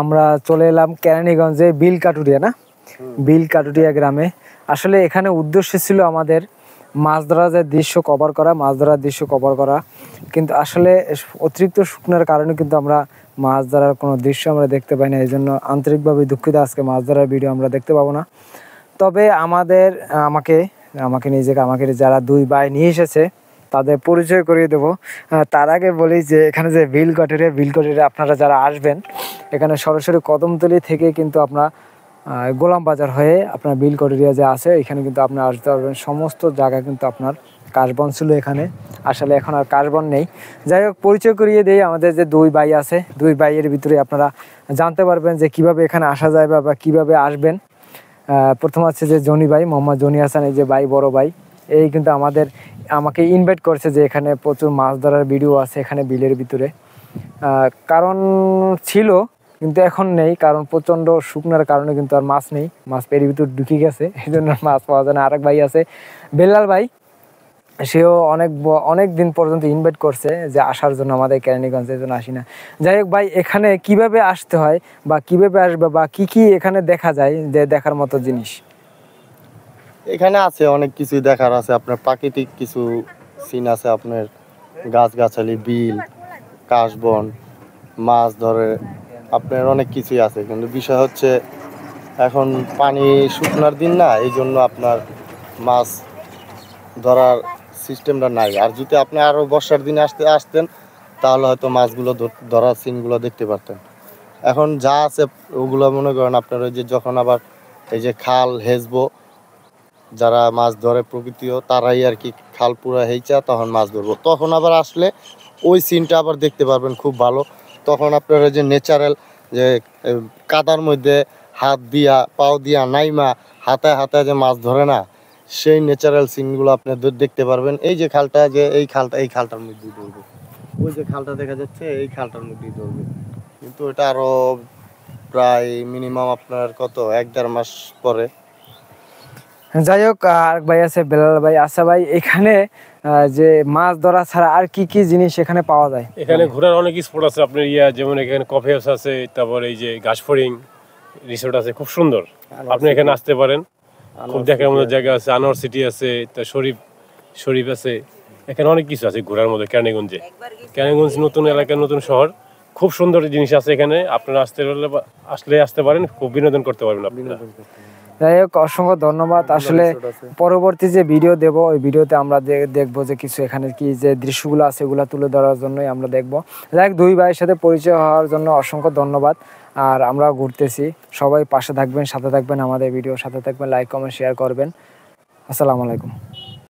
আমরা চলে এলাম কেরানীগঞ্জে বিলকাটুরিয়া না, বিলকাটুরিয়া গ্রামে। আসলে এখানে উদ্দেশ্য ছিল আমাদের মাছ ধরার যে দৃশ্য কভার করা, মাছ ধরার দৃশ্য কভার করা, কিন্তু আসলে অতিরিক্ত শুকনার কারণে কিন্তু আমরা মাছ ধরার কোনো দৃশ্য আমরা দেখতে পাই না। এই জন্য আন্তরিকভাবে দুঃখিত, আজকে মাছ ধরার ভিডিও আমরা দেখতে পাবো না। তবে আমাকে যারা দুই ভাই নিয়ে এসেছে তাদের পরিচয় করিয়ে দেবো। তার আগে বলি যে এখানে যে বিলকাটুরিয়া আপনারা যারা আসবেন, এখানে সরাসরি কদমতলী থেকে কিন্তু আপনার গোলাম বাজার হয়ে আপনার বিলকাটুরিয়া যে আছে এখানে কিন্তু আপনি আসতে পারবেন। সমস্ত জায়গা কিন্তু আপনার কাশবন ছিল এখানে, আসলে এখন আর কাশবন নেই। যাই হোক, পরিচয় করিয়ে দিই। আমাদের যে দুই ভাই আছে, দুই ভাইয়ের ভিতরে আপনারা জানতে পারবেন যে কিভাবে এখানে আসা যায় বা কিভাবে আসবেন। প্রথম আছে যে জনি ভাই, মোহাম্মদ জনি হাসান, এই যে ভাই, বড় ভাই, এই কিন্তু আমাকে ইনভাইট করছে যে এখানে প্রচুর মাছ ধরার ভিডিও আছে এখানে বিলের ভিতরে। কারণ ছিল কিন্তু এখন নেই, কারণ প্রচণ্ড শুকনার কারণে কিন্তু আর মাছ নেই, মাছ পেরির ভিতর ঢুকে গেছে, এই জন্য মাছ পাওয়া যায় না। আরেক ভাই আছে বেল্লাল ভাই, সেও অনেক দিন পর্যন্ত ইনভাইট করছে যে আসার জন্য আমাদের কেরানীগঞ্জের জন্য আসি না। যাই হোক ভাই, এখানে কিভাবে আসতে হয় বা কিভাবে আসবে বা কি এখানে দেখা যায় যে দেখার মতো জিনিস? এখানে আছে অনেক কিছুই দেখার আছে। আপনার প্রাকৃতিক কিছু সিন আছে, আপনার গাছগাছালি, বিল, কাশবন, মাছ ধরে, আপনার অনেক কিছুই আছে। কিন্তু বিষয় হচ্ছে এখন পানি শুকনার দিন না, এই জন্য আপনার মাছ ধরার সিস্টেমটা নাই। আর যদি আপনি আরও বর্ষার দিনে আসতেন তাহলে হয়তো মাছগুলো ধরার সিনগুলো দেখতে পারতেন। এখন যা আছে ওগুলো মনে করেন আপনার ওই যে যখন আবার এই যে খাল হেজবো, যারা মাছ ধরে প্রকৃতিও তারাই আর কি খাল পুরা হেইচা তখন মাছ ধরবো, তখন আবার আসলে ওই সিনটা আবার দেখতে পারবেন খুব ভালো। তখন আপনার ওই যে ন্যাচারাল যে কাদার মধ্যে হাত দিয়া পাও দিয়া নাইমা হাতায় হাতায় যে মাছ ধরে না, সেই ন্যাচারাল সিনগুলো আপনি দেখতে পারবেন। এই যে খালটা, যে এই খালটার মধ্যেই ধরবে, ওই যে খালটা দেখা যাচ্ছে এই খালটার মধ্যেই ধরবে। কিন্তু এটা আরো প্রায় মিনিমাম আপনার কত 1-1.5 মাস পরে। যাই হোক, আরেক ভাই আছে বেলাল ভাই। আচ্ছা ভাই, এখানে যে মাছ ধরা ছাড়া আর কি জিনিস এখানে পাওয়া যায়? এখানে ঘোরার অনেক স্পট আছে আপনার, যেমন এখানে কফি হাউস আছে, তারপর এই যে ঘাসফড়িং রিসোর্ট আছে, খুব সুন্দর। আপনি এখানে আসতে পারেন, খুব দেখার মতো জায়গা আছে। আনোয়ার সিটি আছে, তা শরীফ আছে, এখানে অনেক কিছু আছে ঘোরার মধ্যে। কেরানীগঞ্জ নতুন এলাকা, নতুন শহর, খুব সুন্দর জিনিস আছে এখানে। আপনারা আসতে পারেন, খুব বিনোদন করতে পারবেন আপনারা। যাই হোক, অসংখ্য ধন্যবাদ। আসলে পরবর্তী যে ভিডিও দেব ওই ভিডিওতে আমরা দেখবো যে কিছু এখানে কি যে দৃশ্যগুলো আছে এগুলো তুলে ধরার জন্যই আমরা দেখবো। যাই হোক, দুই ভাইয়ের সাথে পরিচয় হওয়ার জন্য অসংখ্য ধন্যবাদ। আর আমরা ঘুরতেছি, সবাই পাশে থাকবেন, সাথে থাকবেন, আমাদের ভিডিওর সাথে থাকবেন, লাইক কমেন্ট শেয়ার করবেন। আসসালামু আলাইকুম।